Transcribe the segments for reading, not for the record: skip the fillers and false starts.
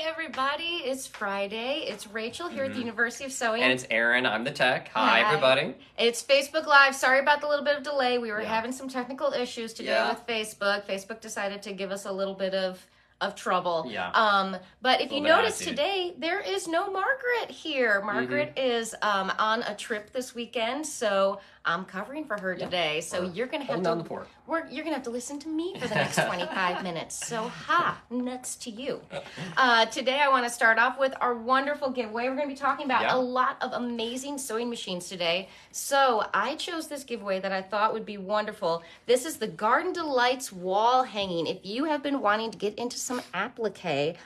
everybody. It's Friday. It's Rachel here at the University of Sewing. And it's Aaron. I'm the tech. Hi, everybody. It's Facebook Live. Sorry about the little bit of delay. We were having some technical issues today with Facebook. Facebook decided to give us a little bit of trouble. But if you notice today, there is no Margaret here. Margaret is on a trip this weekend, so I'm covering for her today. So you're gonna have to listen to me for the next 25 minutes. So nuts to you. Today I want to start off with our wonderful giveaway. We're going to be talking about a lot of amazing sewing machines today. So I chose this giveaway that I thought would be wonderful. This is the Garden Delights wall hanging. If you have been wanting to get into some applique,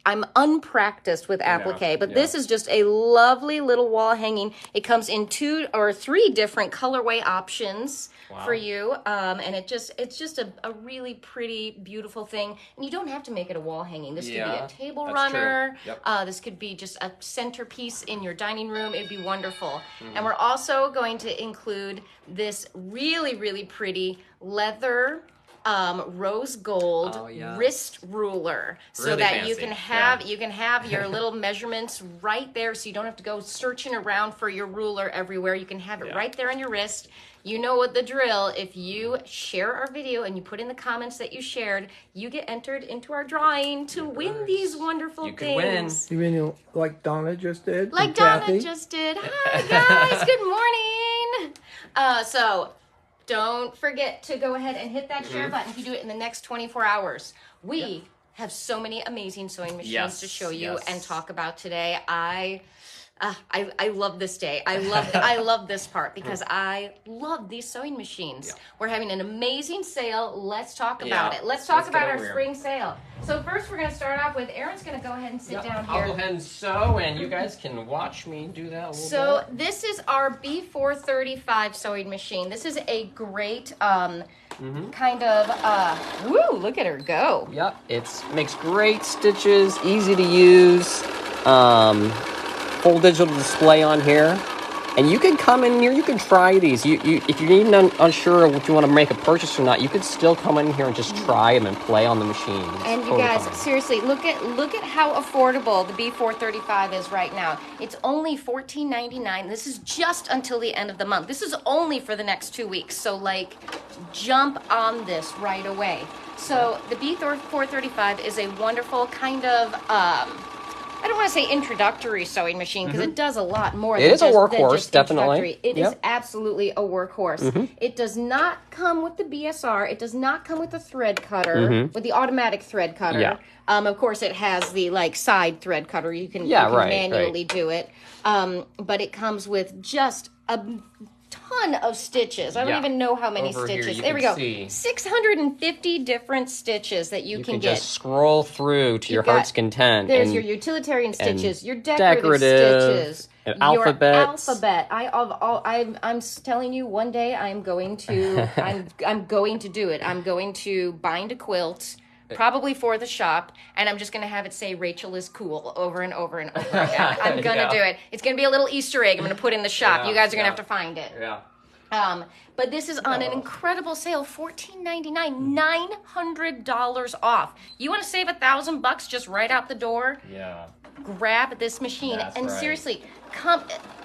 I'm unpracticed with applique, but this is just a lovely little wall hanging. It comes in 2 or 3 different colorway options for you, and it's just a really pretty, beautiful thing. And you don't have to make it a wall hanging. This could be a table runner. This could be just a centerpiece in your dining room. It'd be wonderful. And we're also going to include this really, really pretty leather rose gold wrist ruler, so that you can have your little measurements right there, so you don't have to go searching around for your ruler everywhere. You can have it right there on your wrist. You know what the drill. If you share our video and you put in the comments that you shared, you get entered into our drawing to win these wonderful things. You mean like Donna just did? Like Donna just did. Hi guys, good morning. So don't forget to go ahead and hit that share button if you do it in the next 24 hours. We have so many amazing sewing machines to show you and talk about today. I love this day. I love this part because I love these sewing machines. We're having an amazing sale. Let's talk about it. Let's talk about our spring sale. So first we're going to start off with Aaron's going to go ahead and sit down here. I'll go ahead and sew, and you guys can watch me do that a little bit. This is our B435 sewing machine. This is a great kind of, woo, look at her go. Yep, it makes great stitches, easy to use. Full digital display on here, and you can come in here, you can try these. If you're even unsure if you want to make a purchase or not, you could still come in here and just try them and play on the machine. And you guys, seriously, look at how affordable the B435 is right now. It's only $14.99. This is just until the end of the month. This is only for the next 2 weeks, so like jump on this right away. So the B435 is a wonderful kind of I don't want to say introductory sewing machine because it does a lot more than just, it is a workhorse, definitely. It is absolutely a workhorse. It does not come with the BSR. It does not come with the thread cutter, with the automatic thread cutter. Of course, it has the side thread cutter. You can, manually do it. But it comes with just a ton of stitches. I don't even know how many stitches. There we go. 650 different stitches that you can get. Just scroll through to your heart's content. There's your utilitarian stitches, your decorative stitches, your alphabet. I'm telling you, one day I'm going to I'm going to do it. I'm going to bind a quilt, probably for the shop, and I'm just going to have it say Rachel is cool over and over and over again. I'm going to do it. It's going to be a little Easter egg I'm going to put in the shop. You guys are going to have to find it. But this is on an incredible sale, $14.99, $900 off. You want to save $1,000 just right out the door? Grab this machine. Seriously, come.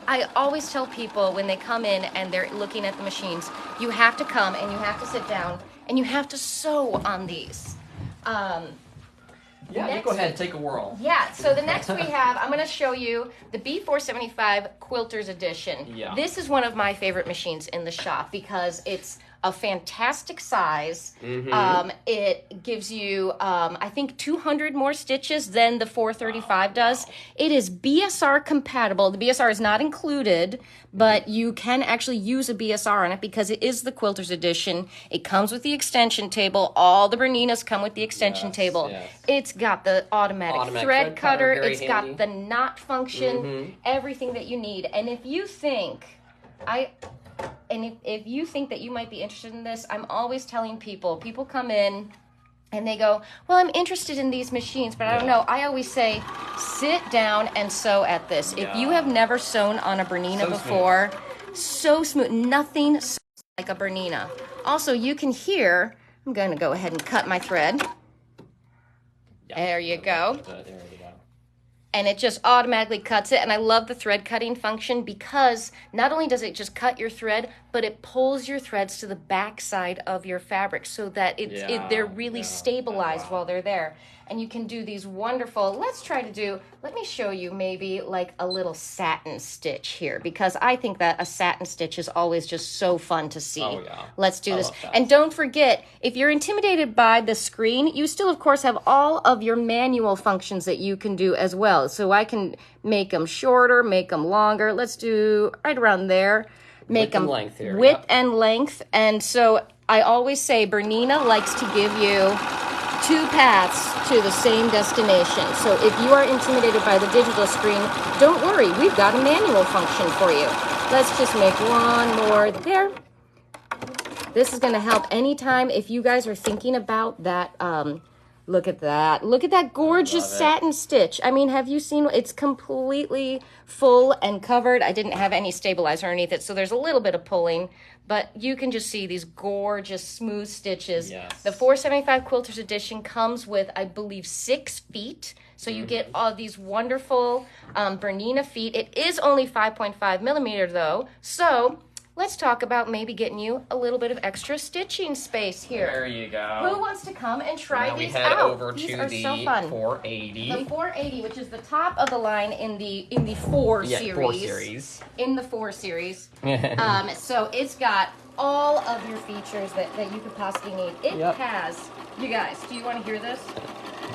I always tell people when they come in and they're looking at the machines, you have to come and you have to sit down and you have to sew on these. You go ahead and take a whirl. So the next we have, I'm going to show you the B475 Quilters Edition. This is one of my favorite machines in the shop because it's a fantastic size. It gives you, I think, 200 more stitches than the 435 does. It is BSR compatible. The BSR is not included, but you can actually use a BSR on it because it is the Quilters Edition. It comes with the extension table. All the Berninas come with the extension table. It's got the automatic thread cutter. It's got the knot function, everything that you need. And if you think, if you think that you might be interested in this, I'm always telling people come in and they go, well, I'm interested in these machines, but I don't know. I always say, sit down and sew at this. If you have never sewn on a Bernina before, so smooth. Nothing like a Bernina. Also, you can hear, I'm going to go ahead and cut my thread. There you go. There you go. And it just automatically cuts it. And I love the thread cutting function because not only does it just cut your thread, but it pulls your threads to the back side of your fabric so that they're really stabilized while they're there. And you can do these wonderful, let me show you maybe like a little satin stitch here, because I think that a satin stitch is always just so fun to see. Oh, yeah. Let's do this. And don't forget, if you're intimidated by the screen, you still, of course, have all of your manual functions that you can do as well. So I can make them shorter, make them longer. Let's do right around there. Make them width and length. And so I always say Bernina likes to give you 2 paths to the same destination. So if you are intimidated by the digital screen, don't worry, we've got a manual function for you. Let's just make one more there. This is going to help anytime if you guys are thinking about that. Look at that. Look at that gorgeous satin stitch. I mean, have you seen? It's completely full and covered. I didn't have any stabilizer underneath it, so there's a little bit of pulling, but you can just see these gorgeous smooth stitches. Yes. The 475 Quilters Edition comes with, I believe, 6 feet. So you get all these wonderful Bernina feet. It is only 5.5 millimeter though. So let's talk about maybe getting you a little bit of extra stitching space here. There you go. Who wants to come and try now these we head out? over These to are the so fun. 480. The 480, which is the top of the line in the 4 series. 4 series. In the 4 series. So it's got all of your features that you could possibly need. It has, you guys, do you want to hear this?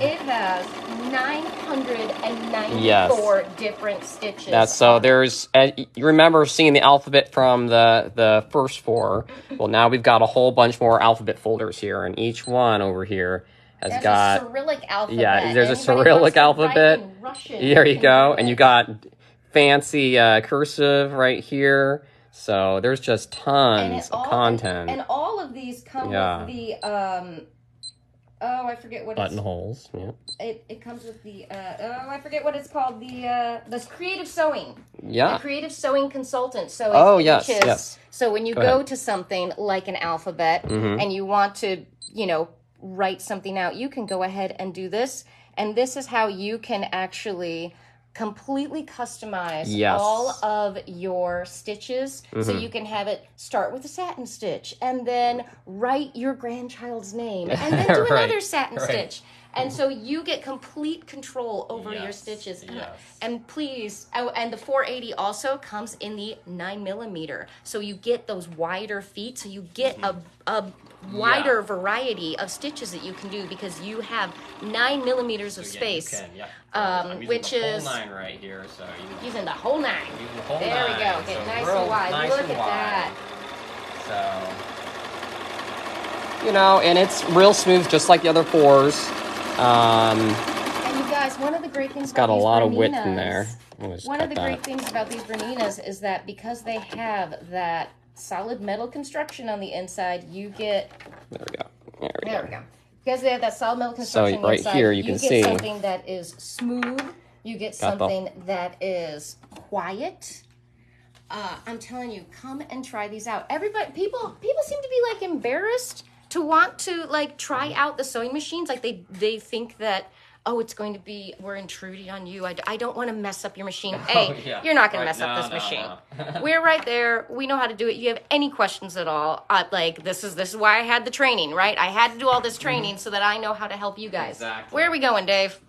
It has 994 different stitches. That's so there's you remember seeing the alphabet from the first 4. Well, now we've got a whole bunch more alphabet folders here, and each one over here has got a Cyrillic alphabet. Yeah, there's a Cyrillic alphabet. There you go, and you got fancy cursive right here. So there's just tons of content. And all of these come with the I forget what buttonholes. Yeah. It comes with the I forget what it's called. The creative sewing. Yeah. The creative sewing consultant. So yes. So when you go to something like an alphabet and you want to, write something out, you can go ahead and do this. And this is how you can actually completely customize all of your stitches. So you can have it start with a satin stitch and then write your grandchild's name and then do another satin stitch. And so you get complete control over your stitches. And please, and the 480 also comes in the 9 millimeter. So you get those wider feet. So you get a wider variety of stitches that you can do because you have 9 millimeters of space. Which is the whole 9 right here. So using the whole 9. There we go. Get nice and wide. Look at that. So, and it's real smooth, just like the other 4s. And you guys, one of the great things about got a these lot Berninas, of width in there. One of the great things about these Berninas is that because they have that solid metal construction on the inside, you get... There we go. There we go. Because they have that solid metal construction on the inside, here you can get see something that is smooth. You get something that is quiet. I'm telling you, come and try these out. People seem to be like embarrassed to want to like try out the sewing machines. Like they think that, oh, it's going to be, we're intruding on you. I don't want to mess up your machine. You're not going to mess up this machine. We're right there. We know how to do it. You have any questions at all? This is why I had the training, right? I had to do all this training so that I know how to help you guys. Exactly. Where are we going, Dave?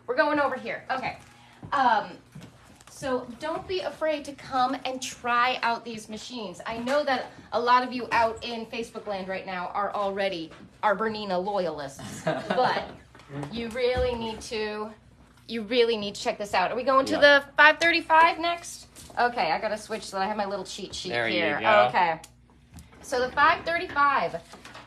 We're going over here. Okay. So don't be afraid to come and try out these machines. I know that a lot of you out in Facebook land right now are already our Bernina loyalists, but you really need to check this out. Are we going to the 535 next? Okay, I gotta switch so that I have my little cheat sheet here. There you go. Okay. So the 535.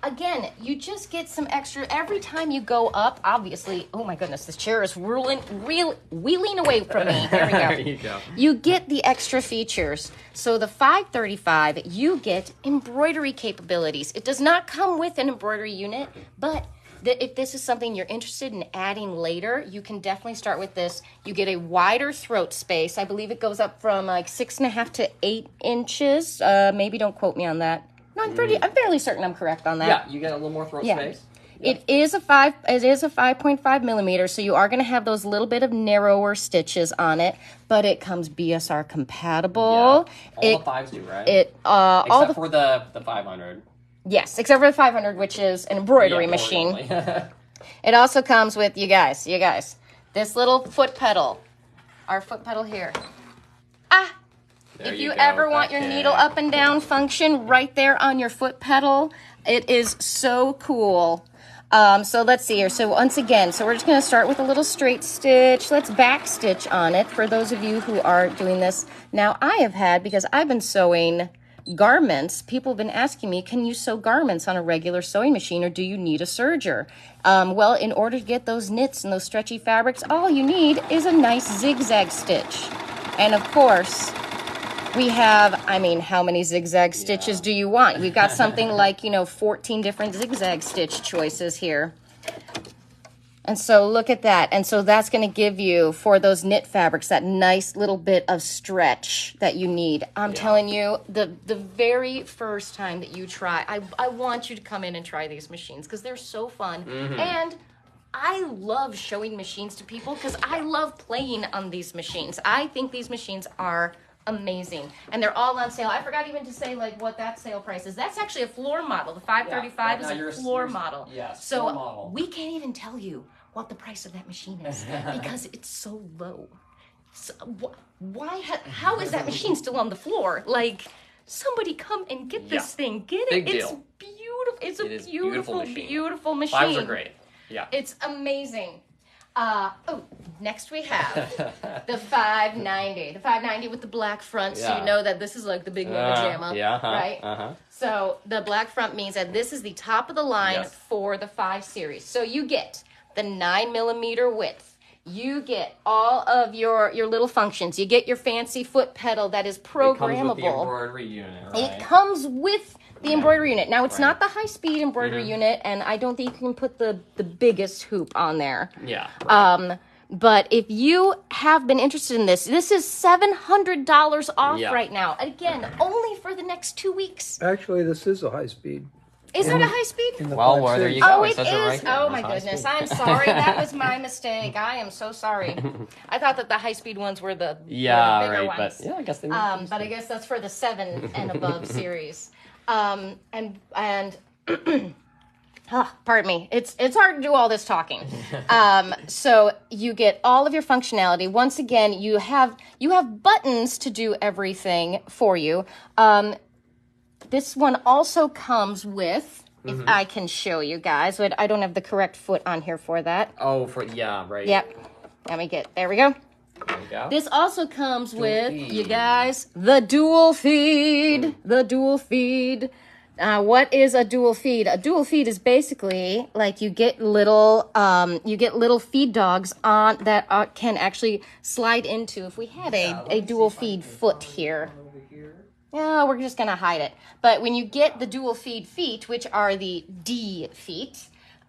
Again, you just get some extra every time you go up. Obviously, oh my goodness, this chair is wheeling away from me. There we go. There you go. You get the extra features. So the 535, you get embroidery capabilities. It does not come with an embroidery unit, but if this is something you're interested in adding later, you can definitely start with this. You get a wider throat space. I believe it goes up from like 6.5 to 8 inches. Maybe don't quote me on that. No, I'm fairly certain I'm correct on that. Yeah, you get a little more throat space. It is a 5.5 millimeter, so you are going to have those little bit of narrower stitches on it, but it comes BSR compatible. All the 5s do, right? Except for the 500. Yes, except for the 500, which is an embroidery machine. It also comes with, you guys, this little foot pedal. Our foot pedal here. If you ever want your needle up and down function right there on your foot pedal, it is so cool. So let's see here. So once again, we're just going to start with a little straight stitch. Let's back stitch on it for those of you who are doing this. Now I have had, because I've been sewing garments, people have been asking me, can you sew garments on a regular sewing machine, or do you need a serger? Well, in order to get those knits and those stretchy fabrics, all you need is a nice zigzag stitch. And of course, we have, how many zigzag stitches do you want? We've got something like, 14 different zigzag stitch choices here. And so look at that. And so that's going to give you, for those knit fabrics, that nice little bit of stretch that you need. I'm telling you, the very first time that you try, I want you to come in and try these machines because they're so fun. And I love showing machines to people because I love playing on these machines. I think these machines are amazing, and they're all on sale. I forgot even to say what that sale price is. That's actually a floor model. The 535 is a floor model. Yes, so floor model. We can't even tell you what the price of that machine is because it's so low. So, how is that machine still on the floor? Somebody come and get this thing. Get it. Big it's deal. beautiful. It's It a is beautiful machine. 5s are great. Yeah. It's amazing. Next we have the 590. The 590 with the black front, so you know that this is like the big mama jamma, right? So the black front means that this is the top of the line for the 5 series. So you get the 9 millimeter width. You get all of your little functions. You get your fancy foot pedal that is programmable. It comes with the embroidery unit, right? It comes with the embroidery unit. Now, it's not the high-speed embroidery unit, and I don't think you can put the biggest hoop on there. Yeah. Right. But if you have been interested in this is $700 off right now. Again, only for the next 2 weeks. Actually, this is a high speed. Is that a high speed? Well, there you go. Oh, it is. Oh, my goodness. I'm sorry. That was my mistake. I am so sorry. I thought that the high-speed ones were the bigger ones. But I guess they but I guess that's for the 7 and above series. And pardon me. It's hard to do all this talking. So you get all of your functionality. Once again, you have buttons to do everything for you. This one also comes with, if I can show you guys, but I don't have the correct foot on here for that. Oh, right. Yep. Let me there we go. There we go. This also comes with, you guys, the dual feed. The dual feed. What is a dual feed? A dual feed is basically like you get little feed dogs on that can actually slide into. If we had a dual feed foot here. Yeah, we're just going to hide it. But when you get the dual feed feet, which are the D feet,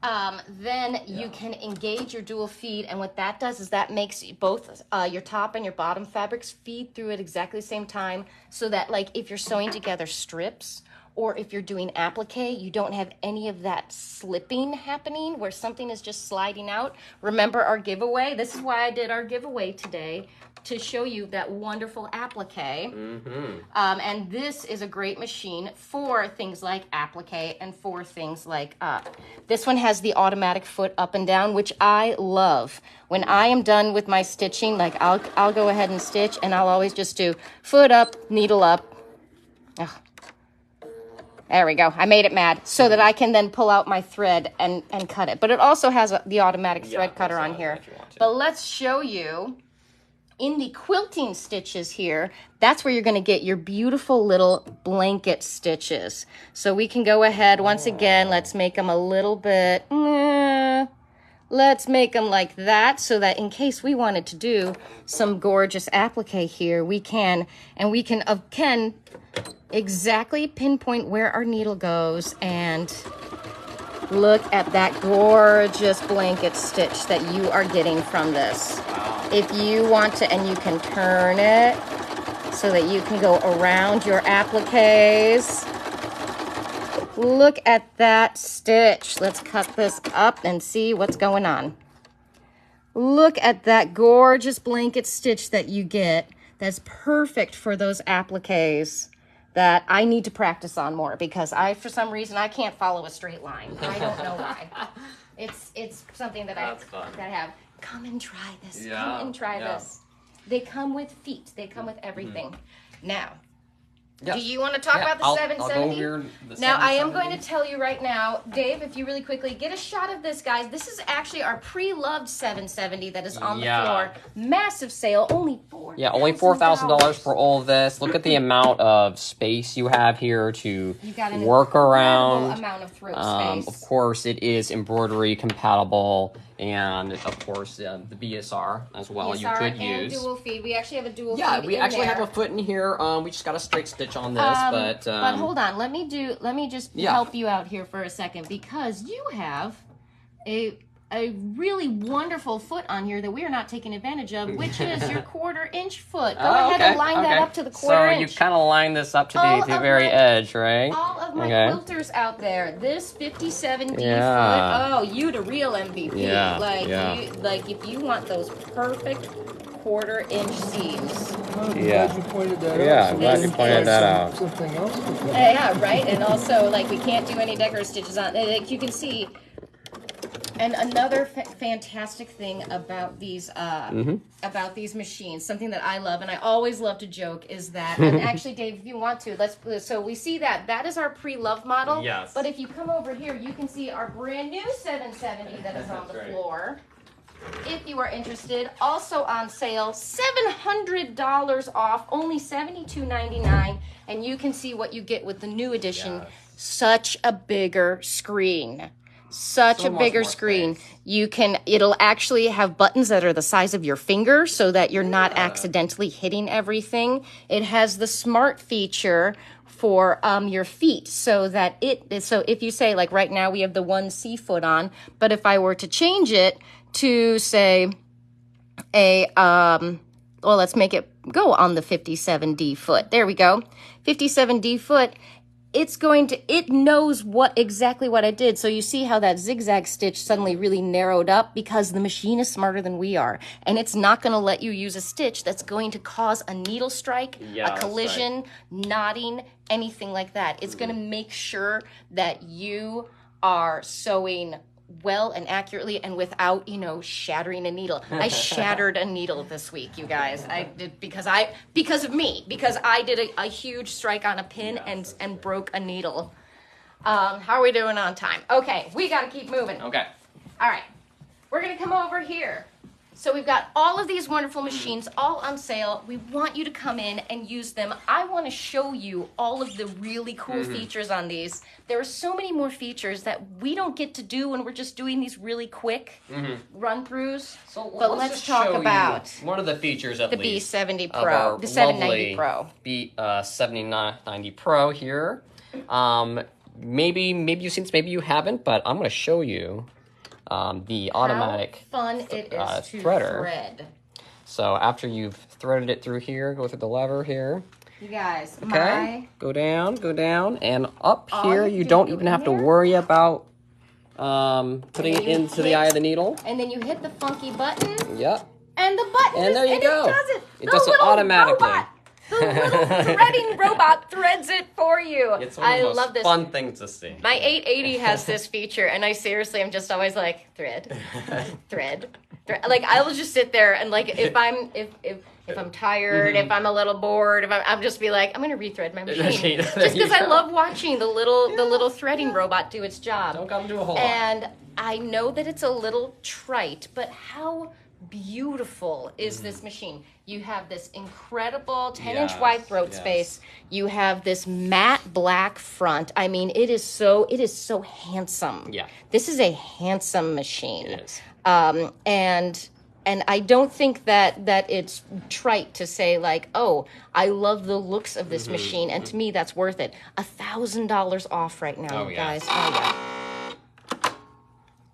then you can engage your dual feed. And what that does is that makes both your top and your bottom fabrics feed through at exactly the same time. So that if you're sewing together strips or if you're doing applique, you don't have any of that slipping happening where something is just sliding out. Remember our giveaway? This is why I did our giveaway today, to show you that wonderful applique. And this is a great machine for things like applique and for things like this one has the automatic foot up and down, which I love. When I am done with my stitching, I'll go ahead and stitch, and I'll always just do foot up, needle up. Ugh. There we go. I made it mad so that I can then pull out my thread and cut it. But it also has the automatic thread cutter on here. But let's show you in the quilting stitches here. That's where you're going to get your beautiful little blanket stitches. So we can go ahead once again. Let's make them a little bit. Let's make them like that so that in case we wanted to do some gorgeous applique here, we can. And we can exactly pinpoint where our needle goes, and look at that gorgeous blanket stitch that you are getting from this. If you want to, and you can turn it so that you can go around your appliques. Look at that stitch. Let's cut this up and see what's going on. Look at that gorgeous blanket stitch that you get. That's perfect for those appliques that I need to practice on more because for some reason, I can't follow a straight line. I don't know why. It's something that I have. Come and try this. Yeah, come and try this. They come with feet. They come with everything. Now, do you want to talk about the 770? I'll go over the now, I am going to tell you right now, Dave, if you really quickly get a shot of this, guys. This is actually our pre-loved 770 that is on the floor. Massive sale, only $4,000. Yeah, only $4,000 for all of this. Look at the amount of space you have here to work around. Amount of throat space. Of course, it is embroidery compatible. And, of course, the BSR as well you could use. Dual feed. We actually have a dual feed Yeah, we actually have a foot in here. We just got a straight stitch on this, but hold on. Let me just help you out here for a second because you have a really wonderful foot on here that we are not taking advantage of, which is your 1/4 inch foot. Go ahead and line that up to the 1/4 inch. So you kind of line this up to the very edge, right? All of my quilters out there, this 57D foot, oh, you the real MVP. Yeah, like if you want those perfect 1/4 inch seams. I'm glad you pointed that out. Yeah, I'm glad you pointed that out. Something else. Yeah, right. And also, like, we can't do any decorative stitches on. Like you can see. And another fantastic thing about these machines, something that I love, and I always love to joke, is that, and actually, Dave, if you want to, so we see that is our pre-love model. Yes. But if you come over here, you can see our brand new 770 that is on the floor. If you are interested, also on sale, $700 off, only $72.99, and you can see what you get with the new edition. Yes. Such a bigger screen. Such a bigger screen. It'll actually have buttons that are the size of your finger so that you're not accidentally hitting everything. It has the smart feature for your feet so if you say, like right now we have the 1C foot on, but if I were to change it to say let's make it go on the 57D foot. There we go. 57D foot. It knows exactly what I did. So you see how that zigzag stitch suddenly really narrowed up because the machine is smarter than we are. And it's not going to let you use a stitch that's going to cause a needle strike, a collision, knotting, anything like that. It's going to make sure that you are sewing well and accurately and without, shattering a needle. I shattered a needle this week, you guys. I did because I did a huge strike on a pin and broke a needle. How are we doing on time? Okay, we got to keep moving. Okay. All right. We're going to come over here. So we've got all of these wonderful machines all on sale. We want you to come in and use them. I want to show you all of the really cool features on these. There are so many more features that we don't get to do when we're just doing these really quick run-throughs. So but let's talk about one of the features at least. The B70 Pro, the 790 Pro. B7090 Pro here. Maybe you've seen this, maybe you haven't, but I'm going to show you the automatic fun it is to threader. Thread. So after you've threaded it through here, go through the lever here. You guys, go down, and up here you don't even have to worry about putting it into the eye of the needle. And then you hit the funky button. Yep. And the button and there you go. It does it. It does it automatically. The little threading robot threads it for you. It's one of the most fun things to see. My 880 has this feature, and I seriously am just always like, thread. Like, I will just sit there, and like, if I'm tired, if I'm a little bored, I'm just be like, I'm going to rethread my machine. Just because I love watching the little threading robot do its job. Don't gotta do a whole lot. And I know that it's a little trite, but how beautiful is this machine? You have this incredible 10-inch wide throat space. You have this matte black front. I mean, it is so handsome. Yeah. This is a handsome machine. It is. And I don't think that it's trite to say like, oh, I love the looks of this machine, and to me that's worth it. $1,000 off right now, guys. Oh yeah.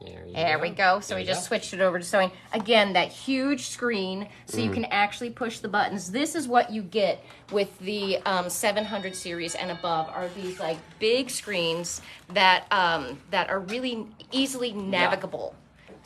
There you There we go. So we just switched it over to sewing. Again, that huge screen, so you can actually push the buttons. This is what you get with the 700 series and above, are these like big screens that that are really easily navigable.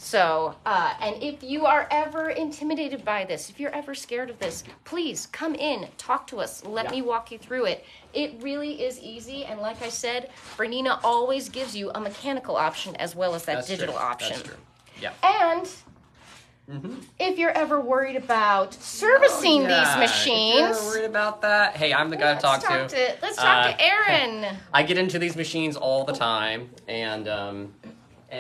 So, and if you are ever intimidated by this, if you're ever scared of this, please come in, talk to us, let me walk you through it. It really is easy, and like I said, Bernina always gives you a mechanical option as well as that digital option. That's true. Yeah. And if you're ever worried about servicing these machines, if you're worried about that, hey, I'm the guy to talk to. Let's talk to Aaron. I get into these machines all the time and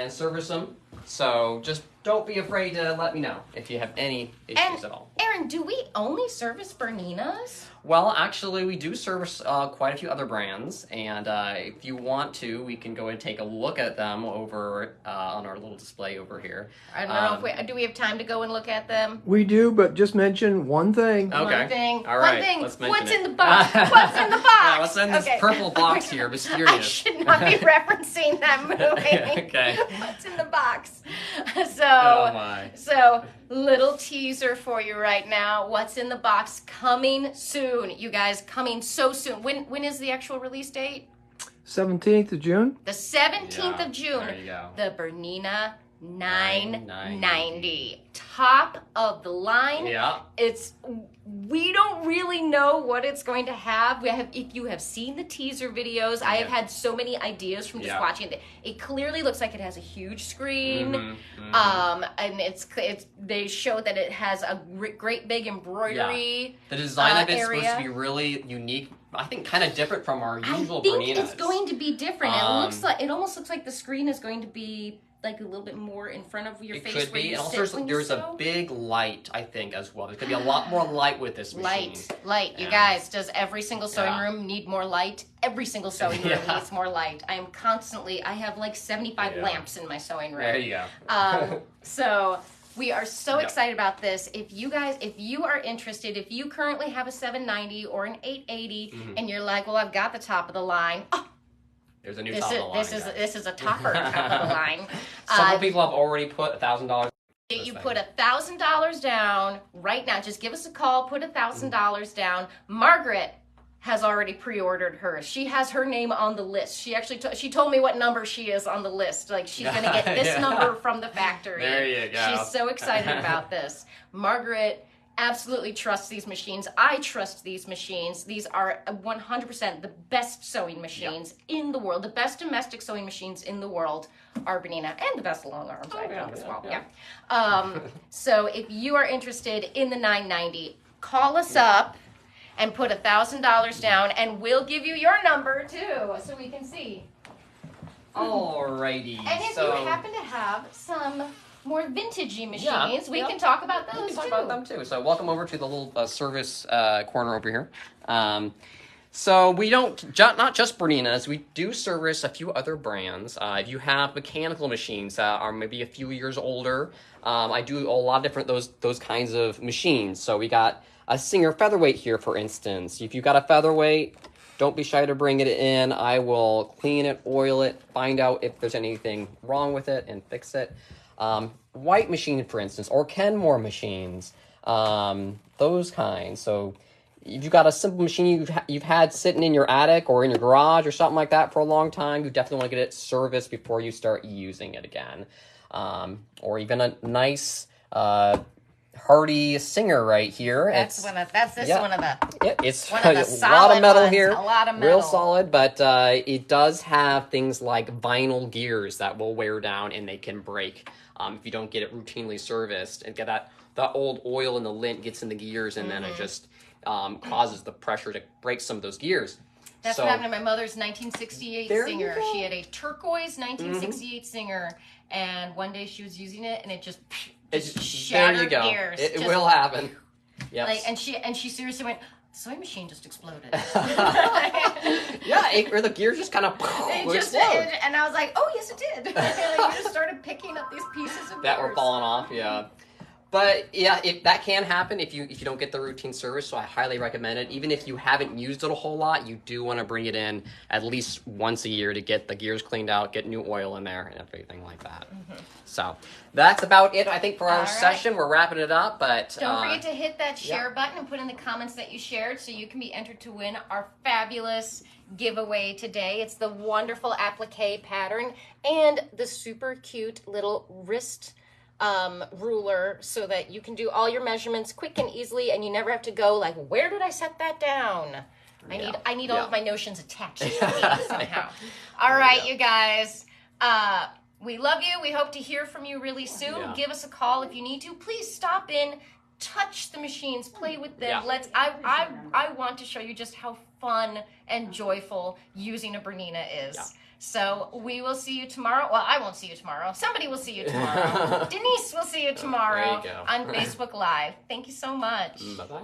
service them. So just don't be afraid to let me know if you have any issues at all. Aaron, do we only service Berninas? Well, actually, we do service quite a few other brands, and if you want to, we can go and take a look at them over on our little display over here. I don't know if do we have time to go and look at them? We do, but just mention one thing. Okay. One thing. All right. One thing. Let's mention What's it. in the box? What's in the box? Yeah, what's in this purple box here? Mysterious. I should not be referencing that movie. Okay. What's in the box? Oh my. So, little teaser for you right now. What's in the box? Coming soon, you guys. Coming so soon. When is the actual release date? 17th of June. The 17th of June. There you go. The Bernina 990. Top of the line. Yeah. We don't really know what it's going to have. If you have seen the teaser videos, I have had so many ideas from just watching it. It clearly looks like it has a huge screen. And they show that it has a great big embroidery. Yeah. The design of it's area. supposed to be really unique. I think kind of different from our usual I think Berninas. it's going to be different. It almost looks like the screen is going to be like a little bit more in front of your face. It could be. And also, there's a big light, I think, as well. There's going to be a lot more light with this machine. Light. You guys, does every single sewing room need more light? Every single sewing room needs more light. I have like 75 lamps in my sewing room. There you go. So we are so excited about this. If you are interested, if you currently have a 790 or an 880 and you're like, well, I've got the top of the line. There's a new top of the line. This is a topper top of the line. Some people have already put $1,000. You put $1,000 down right now. Just give us a call. Put $1,000 down. Margaret has already pre-ordered hers. She has her name on the list. She actually she told me what number she is on the list. Like she's going to get this number from the factory. There you go. She's so excited about this. Margaret absolutely trusts these machines. I trust these machines. These are 100% the best sewing machines in the world. The best domestic sewing machines in the world are Bernina, and the best long arms I found as well. So if you are interested in the 990, call us up and put $1,000 down, and we'll give you your number too, so we can see. Alrighty. And if you happen to have some more vintagey machines, we can talk about those we can talk about them too. So welcome over to the little service corner over here. So we don't, not just Berninas, we do service a few other brands. If you have mechanical machines that are maybe a few years older, I do a lot of different those kinds of machines. So we got a Singer featherweight here, for instance. If you've got a featherweight, don't be shy to bring it in. I will clean it, oil it, find out if there's anything wrong with it, and fix it. White machine, for instance, or Kenmore machines, those kinds. So if you've got a simple machine you've had sitting in your attic or in your garage or something like that for a long time, you definitely want to get it serviced before you start using it again. Or even a nice hardy Singer right here. It's one of the it's one of the a solid lot of metal ones, here. A lot of metal. Real solid, but it does have things like vinyl gears that will wear down and they can break if you don't get it routinely serviced, and get that old oil in the lint gets in the gears, and then it just causes the pressure to break some of those gears. That's what happened to my mother's 1968 Singer. She had a turquoise 1968 Singer, and one day she was using it, and it just shattered there you go. gears. It will happen. Yes. Like, and she seriously went, the sewing machine just exploded. Or the gears just kind of explode. And I was like, oh, yes, it did. Like, you just started picking up these pieces of that gears. were falling off, yeah. But yeah, if that can happen if you don't get the routine service, so I highly recommend it. Even if you haven't used it a whole lot, you do want to bring it in at least once a year to get the gears cleaned out, get new oil in there, and everything like that. So that's about it, I think, for our session. We're wrapping it up, but don't forget to hit that share button and put in the comments that you shared, so you can be entered to win our fabulous giveaway today. It's the wonderful applique pattern and the super cute little wrist ruler, so that you can do all your measurements quick and easily, and you never have to go like, where did I set that down? I need all of my notions attached to me somehow. All right, you guys. We love you. We hope to hear from you really soon. Give us a call if you need to. Please stop in, touch the machines, play with them. I want to show you just how fun and joyful using a Bernina is. So we will see you tomorrow. Well, I won't see you tomorrow. Somebody will see you tomorrow. Denise will see you tomorrow on Facebook Live. Thank you so much. Bye-bye.